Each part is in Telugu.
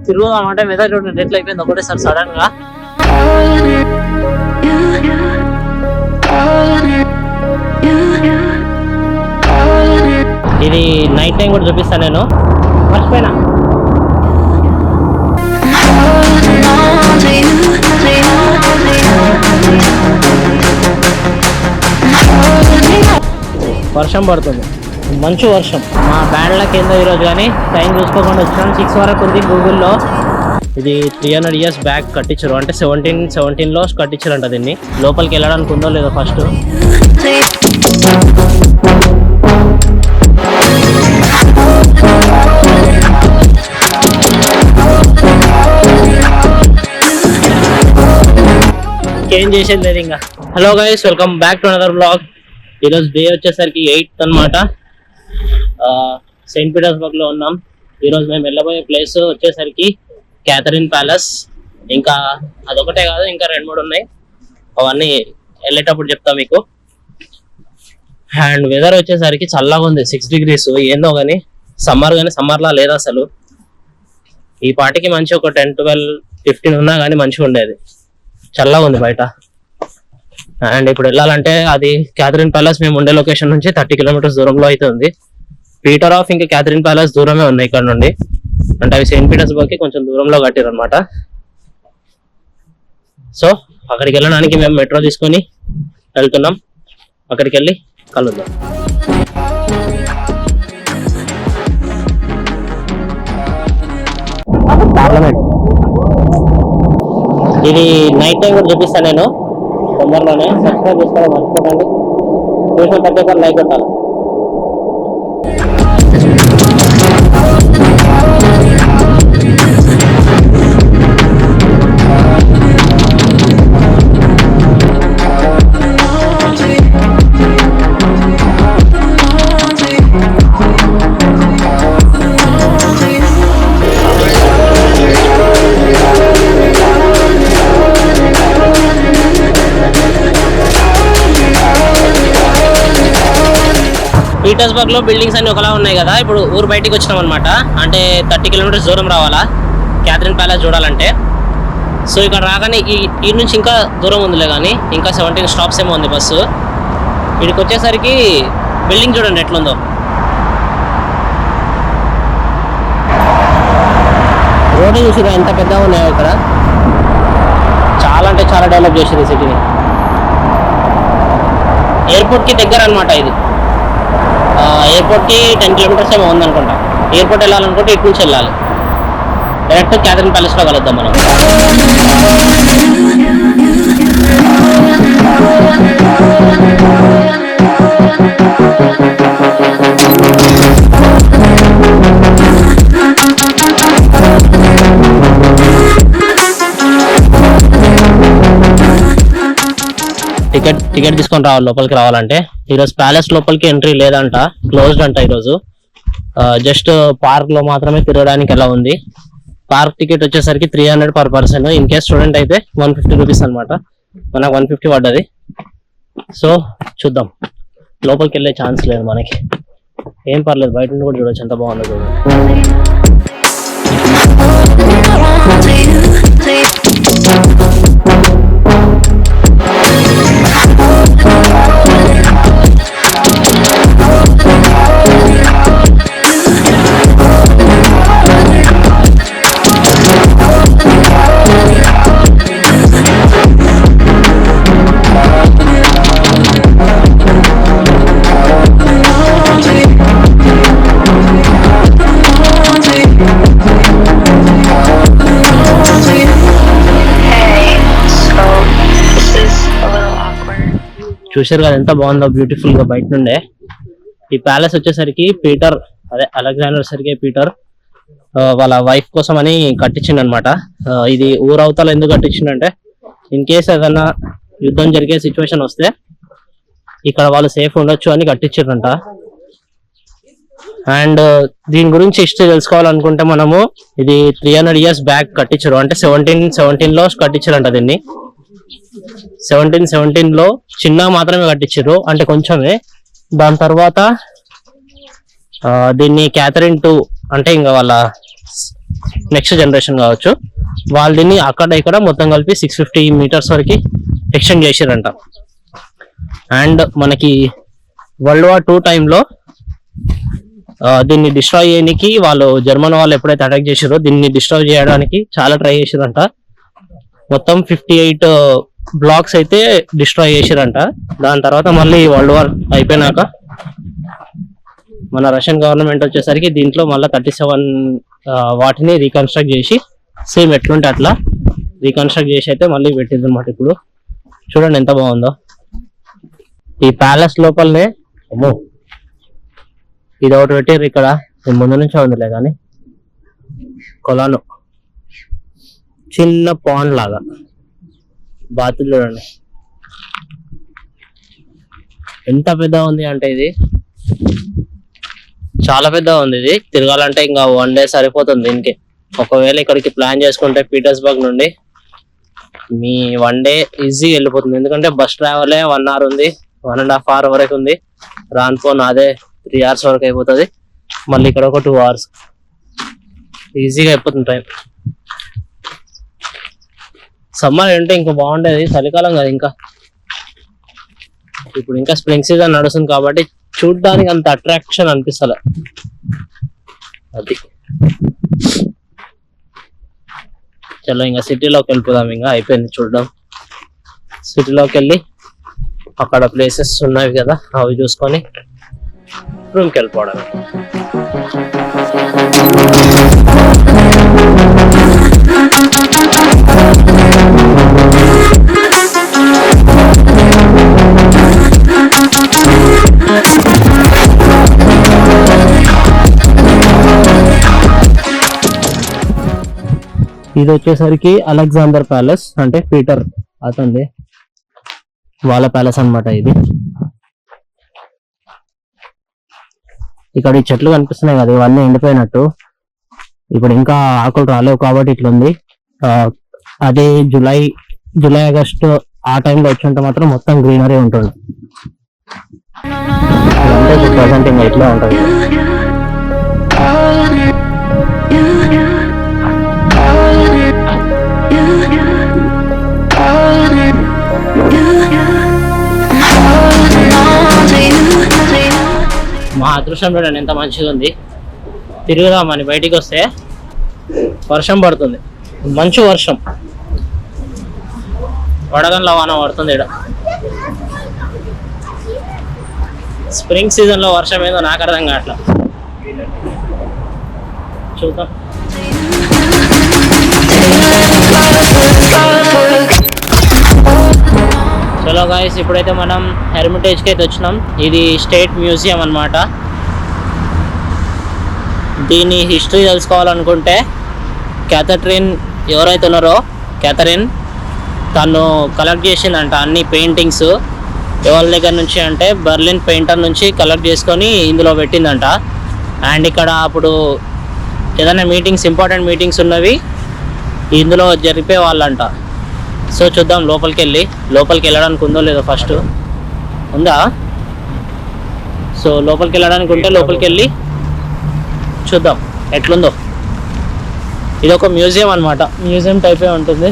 తిరుగుదాం అంటే వెదర్ చూడండి ఎట్లా అయిపోయింది ఒకటేసారి సడన్ గా. ఇది నైట్ టైం కూడా చూపిస్తాను నేను, మర్చిపోయినా. వర్షం పడుతుంది, మంచు వర్షం. మా బ్యాండ్లకి ఏందో ఈరోజు, కానీ టైం చూసుకోకుండా వచ్చాను. 6 వరకు ఉంది గూగుల్లో. ఇది 300 years బ్యాక్ కట్టించారు, అంటే 1717లో కట్టించారంట దీన్ని. లోపలికి వెళ్ళడానికి ఉందో లేదో ఫస్ట్. ఏం చేసేది లేదు ఇంకా. Hello guys, welcome back to another blog. ఈరోజు డే వచ్చేసరికి 8th అనమాట. సెయింట్ పీటర్స్బర్గ్ లో ఉన్నాం. ఈరోజు మేము వెళ్ళబోయే ప్లేస్ వచ్చేసరికి క్యాథరిన్ ప్యాలెస్. ఇంకా అదొకటే కాదు, ఇంకా 2-3 ఉన్నాయి. అవన్నీ వెళ్ళేటప్పుడు చెప్తా మీకు. అండ్ వెదర్ వచ్చేసరికి చల్లగా ఉంది, 6 degrees. ఏందో కానీ సమ్మర్లా లేదు అసలు. ఈ పాటికి మంచి ఒక 10, 12, 15 ఉన్నా కానీ మంచిగా ఉండేది. చల్లగా ఉంది బయట. అండ్ ఇప్పుడు వెళ్ళాలంటే అది క్యాథరిన్ ప్యాలెస్ మేము ఉండే లొకేషన్ నుంచి 30 kilometers దూరంలో అయితే ఉంది. పీటర్ ఆఫ్ ఇంకా క్యాథరిన్ ప్యాలెస్ దూరమే ఉన్నాయి ఇక్కడ నుండి. అంటే అవి సెయింట్ పీటర్స్బర్గ్ కి కొంచెం దూరంలో కట్టారు అనమాట. సో అక్కడికి వెళ్ళడానికి మేము మెట్రో తీసుకొని వెళ్తున్నాం. అక్కడికి వెళ్ళి కలుద్దాం. పార్లమెంట్ ఇది నైట్ టైం కూడా చూపిస్తాను నేను తొందరలోనే. సబ్స్క్రైబ్ చేసుకోవడం మర్చిపోకండి. చూసిన ప్రతి ఒక్కరు లైక్ కొట్టాలి. పీటర్స్బర్గ్ లో బిల్డింగ్స్ అన్ని ఒకలా ఉన్నాయి కదా. ఇప్పుడు ఊరు బయటికి వచ్చినాం అనమాట. అంటే 30 kilometers దూరం రావాలా క్యాథరిన్ ప్యాలెస్ చూడాలంటే. సో ఇక్కడ రాగానే ఈ నుంచి ఇంకా దూరం ఉందిలే, కానీ ఇంకా 17 stops ఏమో ఉంది బస్సు. ఇక్కడికి వచ్చేసరికి బిల్డింగ్ చూడండి ఎట్లుందో. రోడ్డు చూసిరా ఎంత పెద్దగా ఉన్నాయో ఇక్కడ. చాలా అంటే చాలా డెవలప్ చేసింది సిటీని. ఎయిర్పోర్ట్ కి దగ్గర అనమాట ఇది. ఎయిర్పోర్ట్ కి 10 kilometers ఏమో ఉందనుకుంటా. ఎయిర్పోర్ట్ వెళ్ళాలనుకుంటే ఇటు నుంచి వెళ్ళాలి. డైరెక్ట్ క్యాథరిన్ ప్యాలెస్ లో కలుద్దాం మనం. టికెట్ తీసుకొని రావాలి లోపలికి రావాలంటే. ఈరోజు ప్యాలెస్ లోపలికి ఎంట్రీ లేదంట, క్లోజ్డ్ అంట ఈరోజు. జస్ట్ పార్క్ లో మాత్రమే తిరగడానికి ఎలా ఉంది. పార్క్ టికెట్ వచ్చేసరికి 300 per person. In case student అయితే 150 rupees అనమాట. మనకు 150 పడ్డది. సో చూద్దాం, లోపలికి వెళ్ళే ఛాన్స్ లేదు మనకి. ఏం పర్లేదు, బయట నుండి కూడా చూడొచ్చు ఎంత బాగుందో చూడండి. చూసారు కదా ఎంత బాగుందో బ్యూటిఫుల్ గా బయట నుండే. ఈ ప్యాలెస్ వచ్చేసరికి అలెగ్జాండర్ సెర్గే పీటర్ వాళ్ళ వైఫ్ కోసం అని కట్టించిండు అనమాట. ఇది ఊరవతల ఎందుకు కట్టించిండంటే ఇన్ కేస్ ఏదైనా యుద్ధం జరిగే సిచ్యువేషన్ వస్తే ఇక్కడ వాళ్ళు సేఫ్ ఉండొచ్చు అని కట్టించారంట. అండ్ దీని గురించి హిస్టరీ తెలుసుకోవాలనుకుంటే మనము ఇది 300 years బ్యాక్ కట్టించారు, అంటే 1717లో కట్టించారంట దీన్ని. 1717లో చిన్న మాత్రమే కట్టించారు, అంటే కొంచెమే. దాని తర్వాత దీన్ని క్యాథరిన్ 2 అంటే ఇంకా వాళ్ళ నెక్స్ట్ జనరేషన్ కావచ్చు. వాళ్ళు దీన్ని అక్కడ ఇక్కడ మొత్తం కలిపి 650 meters వరకు ఎక్స్టెండ్ చేసిరంట. అండ్ మనకి World War II టైంలో దీన్ని డిస్ట్రాయ్ చేయడానికి వాళ్ళు జర్మన్ వాళ్ళు ఎప్పుడైతే అటాక్ చేసారో దీన్ని డిస్ట్రాయ్ చేయడానికి చాలా ట్రై చేసారంట. మొత్తం 58 బ్లాక్స్ అయితే డిస్ట్రాయ్ చేసారంట. దాని తర్వాత మళ్ళీ వరల్డ్ వార్ అయిపోయినాక మన రష్యన్ గవర్నమెంట్ వచ్చేసరికి దీంట్లో మళ్ళీ 37 వాటిని రీకన్స్ట్రక్ట్ చేసి సేమ్ ఎట్లుంటే అట్లా రీకన్స్ట్రక్ట్ చేసి అయితే మళ్ళీ పెట్టింది అనమాట. ఇప్పుడు చూడండి ఎంత బాగుందో. ఈ ప్యాలెస్ లోపలనే అమ్మో ఇది ఒకటి పెట్టారు ఇక్కడ. ముందు నుంచే ఉందిలే కానీ కొలాను చిన్న పాండ్ లాగా బాతులు చూడండి ఎంత పెద్దగా ఉంది అంటే ఇది చాలా పెద్దగా ఉంది. ఇది తిరగాలంటే ఇంకా 1 day సరిపోతుంది దీనికి. ఒకవేళ ఇక్కడికి ప్లాన్ చేసుకుంటే పీటర్స్బర్గ్ నుండి మీ 1 day ఈజీ వెళ్ళిపోతుంది. ఎందుకంటే బస్ ట్రావెలే 1 hour ఉంది, 1.5 hour వరకు ఉంది. రాన్పోన్ అదే 3 hours వరకు అయిపోతుంది. మళ్ళీ ఇక్కడ ఒక 2 hours ఈజీగా అయిపోతుంది టైం. సమ్మర్ అంటే ఇంకా బాగుండేది, చలికాలం కదా ఇంకా. ఇప్పుడు ఇంకా స్ప్రింగ్ సీజన్ నడుస్తుంది కాబట్టి చూడ్డానికి అంత అట్రాక్షన్ అనిపిస్తలే. అది చలో ఇంకా సిటీలోకి వెళ్ళిపోదాం. ఇంకా అయిపోయింది చూడడం. సిటీలోకి వెళ్ళి అక్కడ ప్లేసెస్ ఉన్నాయి కదా అవి చూసుకొని రూమ్కి వెళ్ళిపోవడం. ఇది వచ్చేసరికి అలెగ్జాండర్ ప్యాలెస్, అంటే పీటర్ అతనిది వాళ్ళ ప్యాలెస్ అన్నమాట. ఇది ఇక్కడ ఈ చెట్లు కనిపిస్తున్నాయి కదా, ఇవన్నీ ఎండిపోయినట్టు. ఇప్పుడు ఇంకా ఆకులు రాలేవు కాబట్టి ఇట్లుంది. అదే జూలై ఆగస్టు ఆ టైంలో వచ్చింటే మాత్రం మొత్తం గ్రీనరీ ఉంటుంది. ప్రజెంట్ ఇంకా ఇట్లా ఉంటుంది. మా అదృష్టం చూడండి ఎంత మంచిగా ఉంది. తిరుగుదామని బయటికి వస్తే వర్షం పడుతుంది, మంచు వర్షం, వడగండ్ల వాన పడుతుంది. ఇక్కడ స్ప్రింగ్ సీజన్ లో వర్షం ఏదో నాకు అర్థం కావట్లా. చూద్దాం. చలో గాయస్, ఇప్పుడైతే మనం హెర్మిటేజ్కి అయితే వచ్చినాం. ఇది స్టేట్ మ్యూజియం అన్నమాట. దీని హిస్టరీ తెలుసుకోవాలనుకుంటే క్యాథరిన్ ఎవరైతే ఉన్నారో క్యాథరిన్ తను కలెక్ట్ చేసిందంట అన్ని పెయింటింగ్స్. ఎవరి దగ్గర నుంచి అంటే బెర్లిన్ పెయింటర్ నుంచి కలెక్ట్ చేసుకొని ఇందులో పెట్టిందంట. అండ్ ఇక్కడ అప్పుడు ఏదైనా మీటింగ్స్, ఇంపార్టెంట్ మీటింగ్స్ ఉన్నవి ఇందులో జరిపే వాళ్ళంట. సో చూద్దాం లోపలికి వెళ్ళడానికి ఉందో లేదో. ఫస్ట్ ఉందా? సో లోపలికి వెళ్ళడానికి ఉంటే లోపలికి వెళ్ళి చూద్దాం ఎట్లుందో. ఇది ఒక మ్యూజియం అన్నమాట, మ్యూజియం టైపే ఉంటుంది.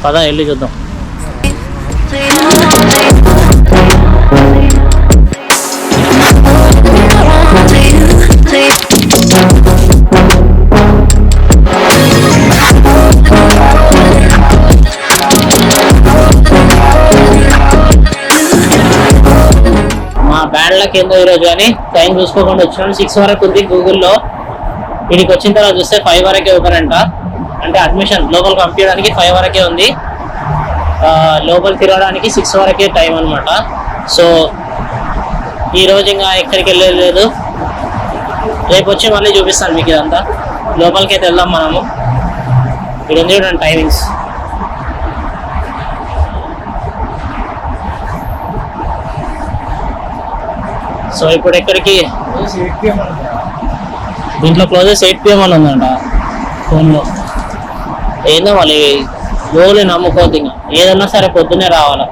పద వెళ్ళి చూద్దాం. మా బ్యాండ్లకి ఏందో ఈరోజు అని టైం చూసుకోకుండా వచ్చినాం. 6 వరకు ఉంది గూగుల్లో. వీడికి వచ్చిన తర్వాత చూస్తే 5 వరకే ఓపెన్ అంట. అంటే అడ్మిషన్ లోపల పంపించడానికి 5 వరకే ఉంది, లోపల తిరగడానికి 6 వరకే టైం అనమాట. సో ఈరోజు ఇంకా ఎక్కడికి వెళ్ళలేదు, రేపు వచ్చి మళ్ళీ చూపిస్తాను మీకు ఇదంతా. లోపలికి అయితే వెళ్దాం మనము. ఇక్కడ ఉంది చూడండి టైమింగ్స్. సో ఇప్పుడు ఎక్కడికి, దీంట్లో క్లోజెస్ 8 PM అని ఉందంట ఫోన్లో. ఏందో మళ్ళీ రోజులు నమ్ముకోవద్దు, ఇంకా ఏదన్నా సరే పొద్దున్నే రావాలా.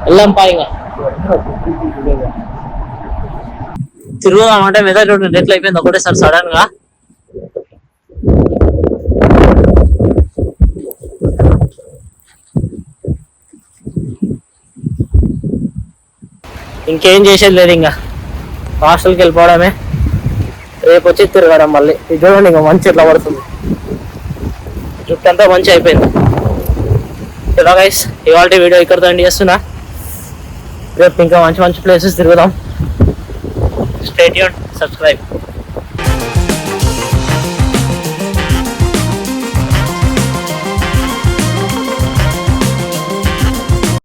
వెళ్దాం పా. ఇంకా తిరుగుదాం అంటే వెదర్ చూడండి ఎట్లా అయిపోయింది ఒకటేసారి సడన్ గా. ఇంకేం చేసేది లేదు, ఇంకా హాస్టల్కి వెళ్ళిపోవడమే, రేపు వచ్చి తిరగడం మళ్ళీ. ఇది చూడండి ఇంకా మంచి ఎట్లా పడుతుంది, జుట్టు అంతా మంచి అయిపోయింది. ఇలా గైస్ ఇవాళ వీడియో ఇక్కడితో ఎండ్ చేస్తున్నా. రేపు ఇంకా మంచి మంచి ప్లేసెస్ తిరుగుదాం. Stay tuned, subscribe.